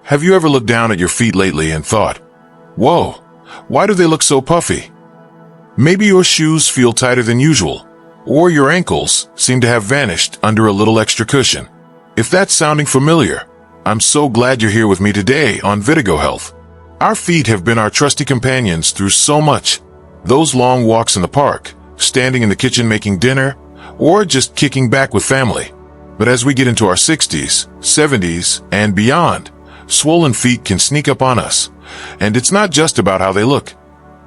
Have you ever looked down at your feet lately and thought, "Whoa, why do they look so puffy?" Maybe your shoes feel tighter than usual, or your ankles seem to have vanished under a little extra cushion. If that's sounding familiar, I'm so glad you're here with me today on VITAGOHEALTH. Our feet have been our trusty companions through so much. Those long walks in the park, standing in the kitchen making dinner, or just kicking back with family. But as we get into our 60s, 70s, and beyond, swollen feet can sneak up on us. And it's not just about how they look.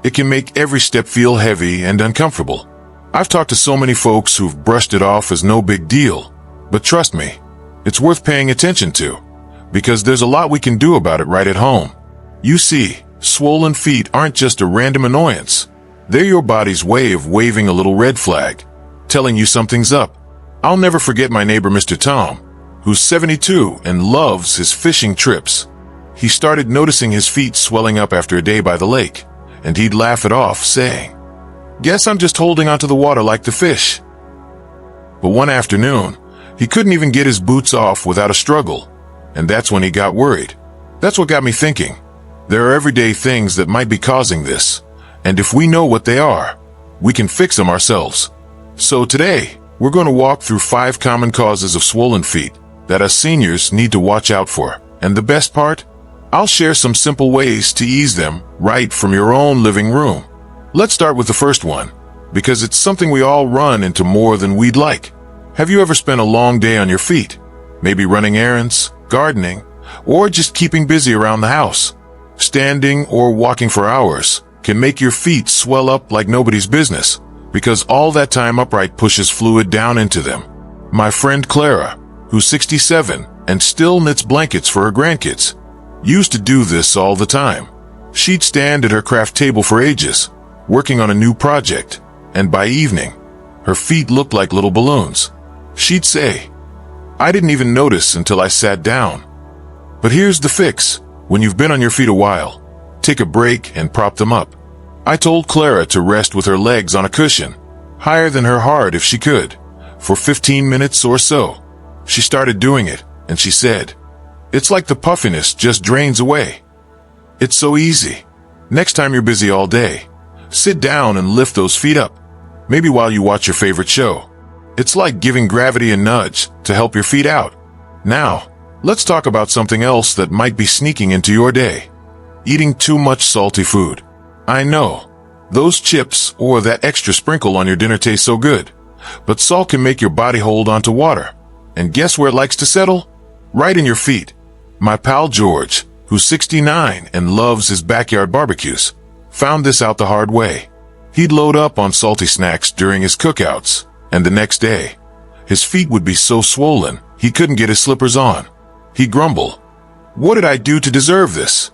It can make every step feel heavy and uncomfortable. I've talked to so many folks who've brushed it off as no big deal. But trust me, it's worth paying attention to, because there's a lot we can do about it right at home. You see, swollen feet aren't just a random annoyance. They're your body's way of waving a little red flag, telling you something's up. I'll never forget my neighbor Mr. Tom, who's 72 and loves his fishing trips. He started noticing his feet swelling up after a day by the lake, and he'd laugh it off, saying, "Guess I'm just holding onto the water like the fish." But one afternoon, he couldn't even get his boots off without a struggle, and that's when he got worried. That's what got me thinking. There are everyday things that might be causing this, and if we know what they are, we can fix them ourselves. So today, we're going to walk through 5 common causes of swollen feet that us seniors need to watch out for. And the best part? I'll share some simple ways to ease them right from your own living room. Let's start with the first one, because it's something we all run into more than we'd like. Have you ever spent a long day on your feet? Maybe running errands, gardening, or just keeping busy around the house. Standing or walking for hours can make your feet swell up like nobody's business, because all that time upright pushes fluid down into them. My friend Clara, who's 67 and still knits blankets for her grandkids, used to do this all the time. She'd stand at her craft table for ages, working on a new project, and by evening, her feet looked like little balloons. She'd say, "I didn't even notice until I sat down." But here's the fix. When you've been on your feet a while, take a break and prop them up. I told Clara to rest with her legs on a cushion, higher than her heart if she could, for 15 minutes or so. She started doing it, and she said, "It's like the puffiness just drains away." It's so easy. Next time you're busy all day, sit down and lift those feet up, maybe while you watch your favorite show. It's like giving gravity a nudge to help your feet out. Now, let's talk about something else that might be sneaking into your day. Eating too much salty food. I know, those chips or that extra sprinkle on your dinner taste so good, but salt can make your body hold onto water. And guess where it likes to settle? Right in your feet. My pal George, who's 69 and loves his backyard barbecues, found this out the hard way. He'd load up on salty snacks during his cookouts, and the next day, his feet would be so swollen he couldn't get his slippers on. He'd grumble, "What did I do to deserve this?"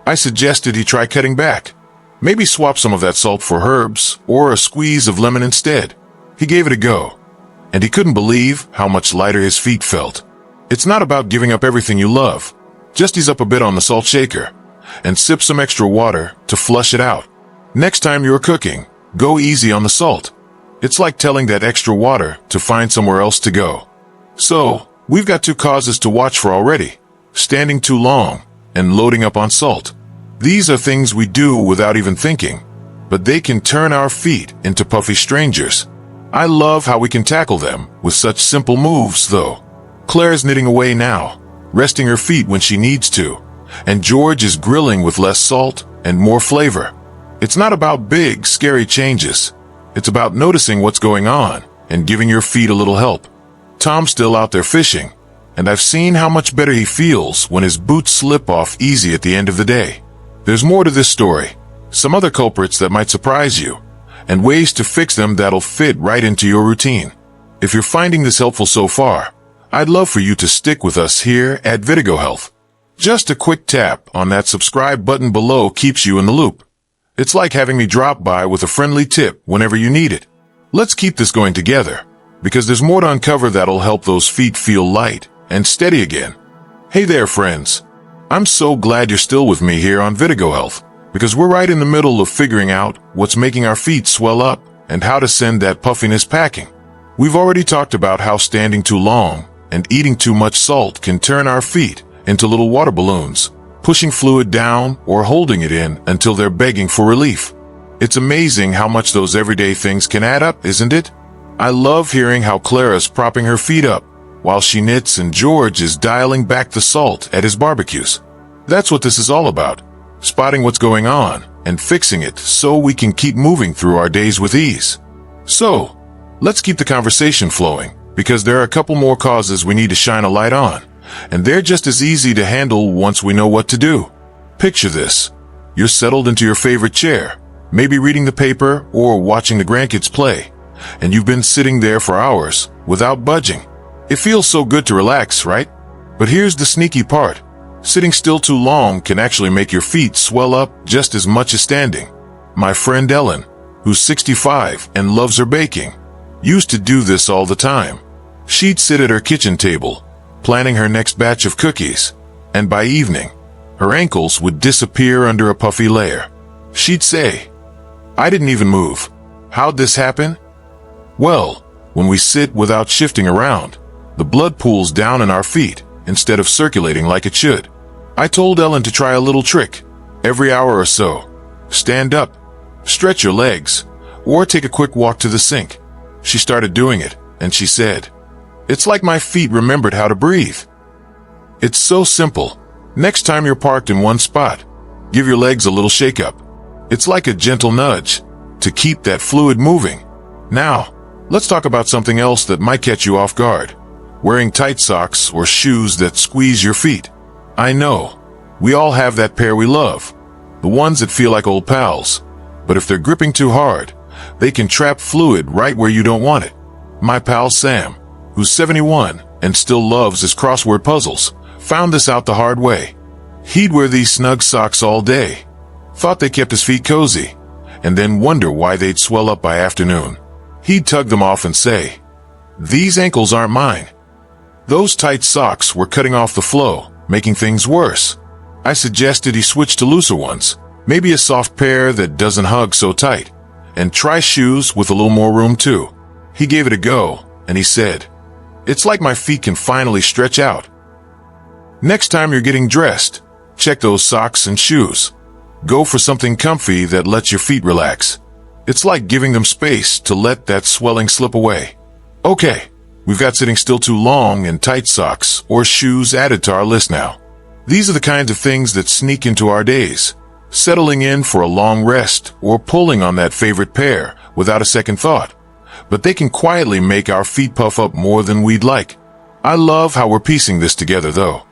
I suggested he try cutting back. Maybe swap some of that salt for herbs or a squeeze of lemon instead. He gave it a go, and he couldn't believe how much lighter his feet felt. It's not about giving up everything you love. Just ease up a bit on the salt shaker and sip some extra water to flush it out. Next time you're cooking, go easy on the salt. It's like telling that extra water to find somewhere else to go. So, we've got 2 causes to watch for already: standing too long and loading up on salt. These are things we do without even thinking, but they can turn our feet into puffy strangers. I love how we can tackle them with such simple moves, though. Claire's knitting away now, resting her feet when she needs to, and George is grilling with less salt and more flavor. It's not about big, scary changes. It's about noticing what's going on and giving your feet a little help. Tom's still out there fishing, and I've seen how much better he feels when his boots slip off easy at the end of the day. There's more to this story, some other culprits that might surprise you, and ways to fix them that'll fit right into your routine. If you're finding this helpful so far, I'd love for you to stick with us here at VITAGOHEALTH. Just a quick tap on that subscribe button below keeps you in the loop. It's like having me drop by with a friendly tip whenever you need it. Let's keep this going together, because there's more to uncover that'll help those feet feel light and steady again. Hey there, friends. I'm so glad you're still with me here on VITAGOHEALTH, because we're right in the middle of figuring out what's making our feet swell up and how to send that puffiness packing. We've already talked about how standing too long and eating too much salt can turn our feet into little water balloons, pushing fluid down or holding it in until they're begging for relief. It's amazing how much those everyday things can add up, isn't it? I love hearing how Clara's propping her feet up while she knits and George is dialing back the salt at his barbecues. That's what this is all about, spotting what's going on and fixing it so we can keep moving through our days with ease. So, let's keep the conversation flowing, because there are a couple more causes we need to shine a light on, and they're just as easy to handle once we know what to do. Picture this. You're settled into your favorite chair, maybe reading the paper or watching the grandkids play, and you've been sitting there for hours without budging. It feels so good to relax, right? But here's the sneaky part. Sitting still too long can actually make your feet swell up just as much as standing. My friend Ellen, who's 65 and loves her baking, used to do this all the time. She'd sit at her kitchen table, planning her next batch of cookies, and by evening, her ankles would disappear under a puffy layer. She'd say, "I didn't even move. How'd this happen?" Well, when we sit without shifting around, the blood pools down in our feet instead of circulating like it should. I told Ellen to try a little trick. Every hour or so, stand up, stretch your legs, or take a quick walk to the sink. She started doing it, and she said, "It's like my feet remembered how to breathe." It's so simple. Next time you're parked in one spot, give your legs a little shake-up. It's like a gentle nudge to keep that fluid moving. Now, let's talk about something else that might catch you off guard. Wearing tight socks or shoes that squeeze your feet. I know, we all have that pair we love, the ones that feel like old pals, but if they're gripping too hard, they can trap fluid right where you don't want it. My pal Sam, who's 71 and still loves his crossword puzzles, found this out the hard way. He'd wear these snug socks all day, thought they kept his feet cozy, and then wonder why they'd swell up by afternoon. He'd tug them off and say, "These ankles aren't mine." Those tight socks were cutting off the flow, making things worse. I suggested he switch to looser ones, maybe a soft pair that doesn't hug so tight, and try shoes with a little more room too. He gave it a go, and he said, "It's like my feet can finally stretch out." Next time you're getting dressed, check those socks and shoes. Go for something comfy that lets your feet relax. It's like giving them space to let that swelling slip away. Okay, we've got sitting still too long and tight socks or shoes added to our list now. These are the kinds of things that sneak into our days, settling in for a long rest or pulling on that favorite pair without a second thought. But they can quietly make our feet puff up more than we'd like. I love how we're piecing this together though.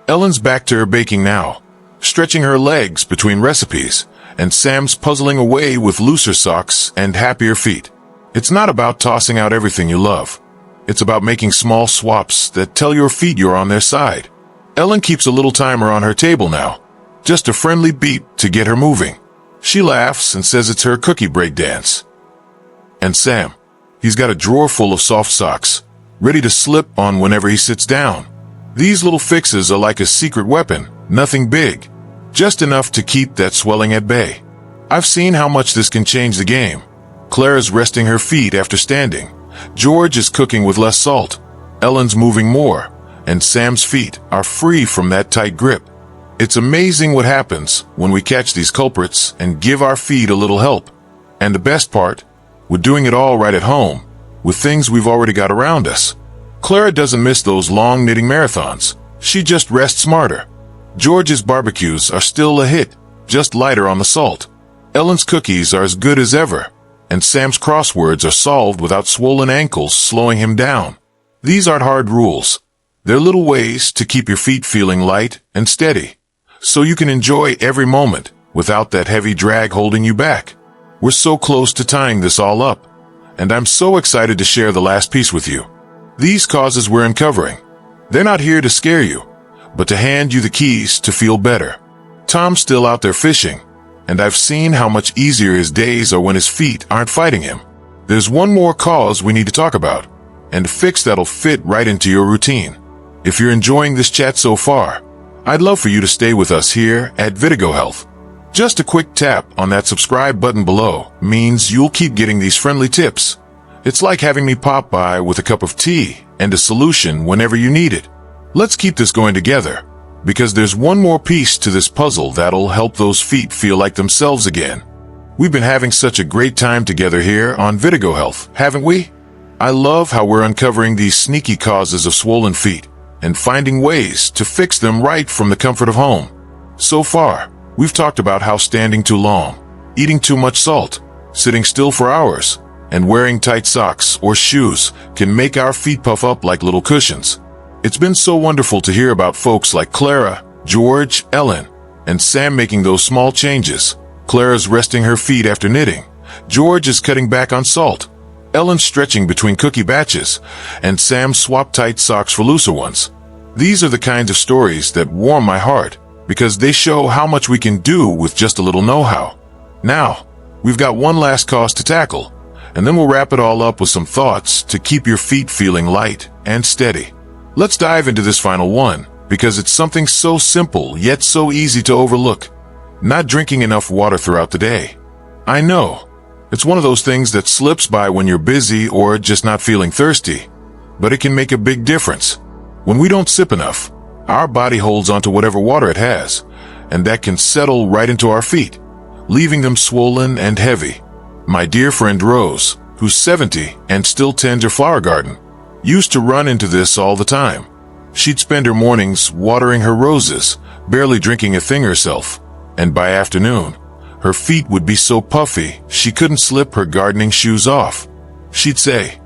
Ellen's back to her baking now, stretching her legs between recipes, and Sam's puzzling away with looser socks and happier feet. It's not about tossing out everything you love. It's about making small swaps that tell your feet you're on their side. Ellen keeps a little timer on her table now, just a friendly beep to get her moving. She laughs and says it's her cookie break dance. And Sam, he's got a drawer full of soft socks, ready to slip on whenever he sits down. These little fixes are like a secret weapon, nothing big, just enough to keep that swelling at bay. I've seen how much this can change the game. Clara's resting her feet after standing. George is cooking with less salt. Ellen's moving more, and Sam's feet are free from that tight grip. It's amazing what happens when we catch these culprits and give our feet a little help. And the best part, we're doing it all right at home, with things we've already got around us. Clara doesn't miss those long knitting marathons. She just rests smarter. George's barbecues are still a hit, just lighter on the salt. Ellen's cookies are as good as ever, and Sam's crosswords are solved without swollen ankles slowing him down. These aren't hard rules. They're little ways to keep your feet feeling light and steady, so you can enjoy every moment without that heavy drag holding you back. We're so close to tying this all up, and I'm so excited to share the last piece with you. These causes we're uncovering, they're not here to scare you, but to hand you the keys to feel better. Tom's still out there fishing, and I've seen how much easier his days are when his feet aren't fighting him. There's one more cause we need to talk about, and a fix that'll fit right into your routine. If you're enjoying this chat so far, I'd love for you to stay with us here at VITAGOHEALTH. Just a quick tap on that subscribe button below means you'll keep getting these friendly tips. It's like having me pop by with a cup of tea and a solution whenever you need it. Let's keep this going together. because there's one more piece to this puzzle that'll help those feet feel like themselves again. We've been having such a great time together here on VITAGOHEALTH, haven't we? I love how we're uncovering these sneaky causes of swollen feet and finding ways to fix them right from the comfort of home. So far, we've talked about how standing too long, eating too much salt, sitting still for hours, and wearing tight socks or shoes can make our feet puff up like little cushions. It's been so wonderful to hear about folks like Clara, George, Ellen, and Sam making those small changes. Clara's resting her feet after knitting. George is cutting back on salt. Ellen's stretching between cookie batches, and Sam swapped tight socks for looser ones. These are the kinds of stories that warm my heart because they show how much we can do with just a little know-how. Now, we've got one last cause to tackle, and then we'll wrap it all up with some thoughts to keep your feet feeling light and steady. Let's dive into this final one because it's something so simple yet so easy to overlook. Not drinking enough water throughout the day. I know. It's one of those things that slips by when you're busy or just not feeling thirsty, but it can make a big difference. When we don't sip enough, our body holds onto whatever water it has, and that can settle right into our feet, leaving them swollen and heavy. My dear friend Rose, who's 70 and still tends her flower garden, used to run into this all the time. She'd spend her mornings watering her roses, barely drinking a thing herself, and by afternoon, her feet would be so puffy she couldn't slip her gardening shoes off. She'd say,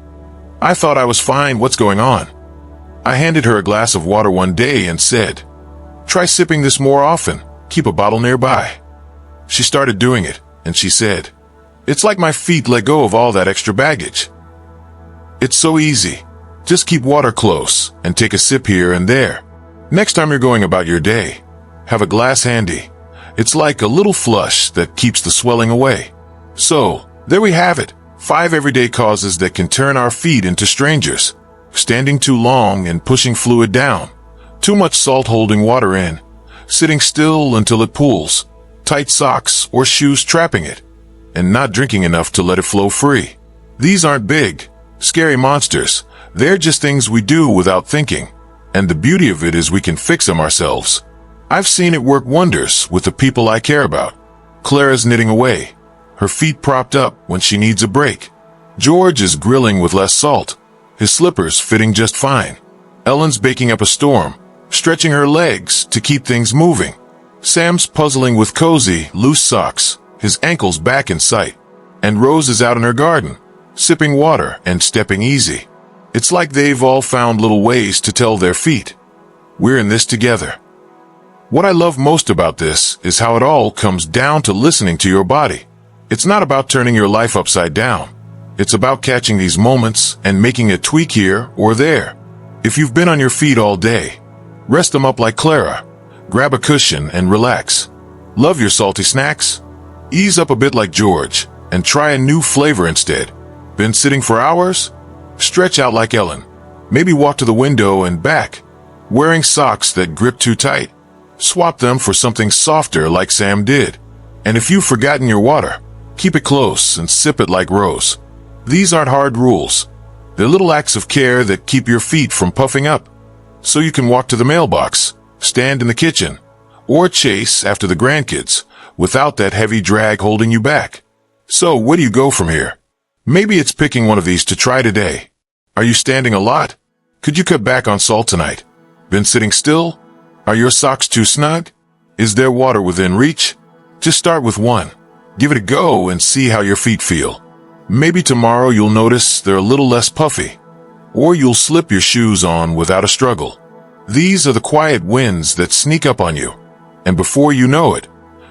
"I thought I was fine, what's going on?" I handed her a glass of water one day and said, "Try sipping this more often, keep a bottle nearby." She started doing it, and she said, "It's like my feet let go of all that extra baggage." It's so easy. Just keep water close and take a sip here and there. Next time you're going about your day, have a glass handy. It's like a little flush that keeps the swelling away. So, there we have it. 5 everyday causes that can turn our feet into strangers. Standing too long and pushing fluid down. Too much salt holding water in. Sitting still until it pools. Tight socks or shoes trapping it. And not drinking enough to let it flow free. These aren't big, scary monsters. They're just things we do without thinking. And the beauty of it is we can fix them ourselves. I've seen it work wonders with the people I care about. Clara's knitting away, her feet propped up when she needs a break. George is grilling with less salt, his slippers fitting just fine. Ellen's baking up a storm, stretching her legs to keep things moving. Sam's puzzling with cozy, loose socks, his ankles back in sight. And Rose is out in her garden, sipping water and stepping easy. It's like they've all found little ways to tell their feet, "We're in this together." What I love most about this is how it all comes down to listening to your body. It's not about turning your life upside down. It's about catching these moments and making a tweak here or there. If you've been on your feet all day, rest them up like Clara. Grab a cushion and relax. Love your salty snacks? Ease up a bit like George and try a new flavor instead. Been sitting for hours? Stretch out like Ellen. Maybe walk to the window and back. Wearing socks that grip too tight? Swap them for something softer like Sam did. And if you've forgotten your water, keep it close and sip it like Rose. These aren't hard rules. They're little acts of care that keep your feet from puffing up. So you can walk to the mailbox, stand in the kitchen, or chase after the grandkids without that heavy drag holding you back. So where do you go from here? Maybe it's picking one of these to try today. Are you standing a lot? Could you cut back on salt tonight? Been sitting still? Are your socks too snug? Is there water within reach? Just start with one. Give it a go and see how your feet feel. Maybe tomorrow you'll notice they're a little less puffy, or you'll slip your shoes on without a struggle. These are the quiet wins that sneak up on you, and before you know it,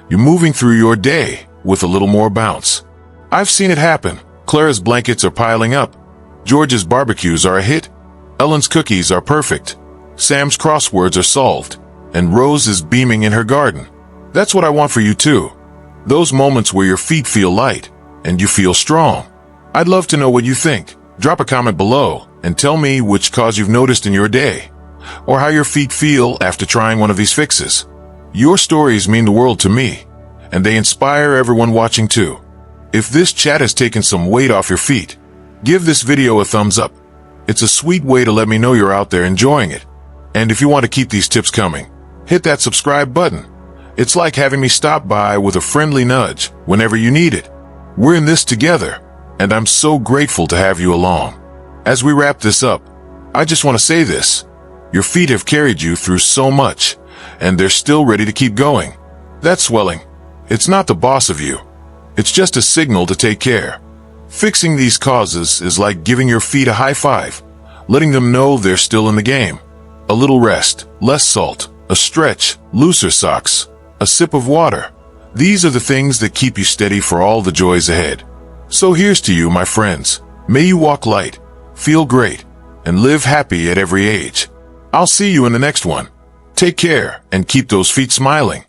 you're moving through your day with a little more bounce. I've seen it happen. Clara's blankets are piling up. George's barbecues are a hit. Ellen's cookies are perfect. Sam's crosswords are solved. And Rose is beaming in her garden. That's what I want for you too. Those moments where your feet feel light and you feel strong. I'd love to know what you think. Drop a comment below and tell me which cause you've noticed in your day, or how your feet feel after trying one of these fixes. Your stories mean the world to me, and they inspire everyone watching too. If this chat has taken some weight off your feet, give this video a thumbs up. It's a sweet way to let me know you're out there enjoying it. And if you want to keep these tips coming, hit that subscribe button. It's like having me stop by with a friendly nudge whenever you need it. We're in this together, and I'm so grateful to have you along. As we wrap this up, I just want to say this. Your feet have carried you through so much, and they're still ready to keep going. That swelling, it's not the boss of you. It's just a signal to take care. Fixing these causes is like giving your feet a high five, letting them know they're still in the game. A little rest, less salt, a stretch, looser socks, a sip of water. These are the things that keep you steady for all the joys ahead. So here's to you, my friends. May you walk light, feel great, and live happy at every age. I'll see you in the next one. Take care and keep those feet smiling.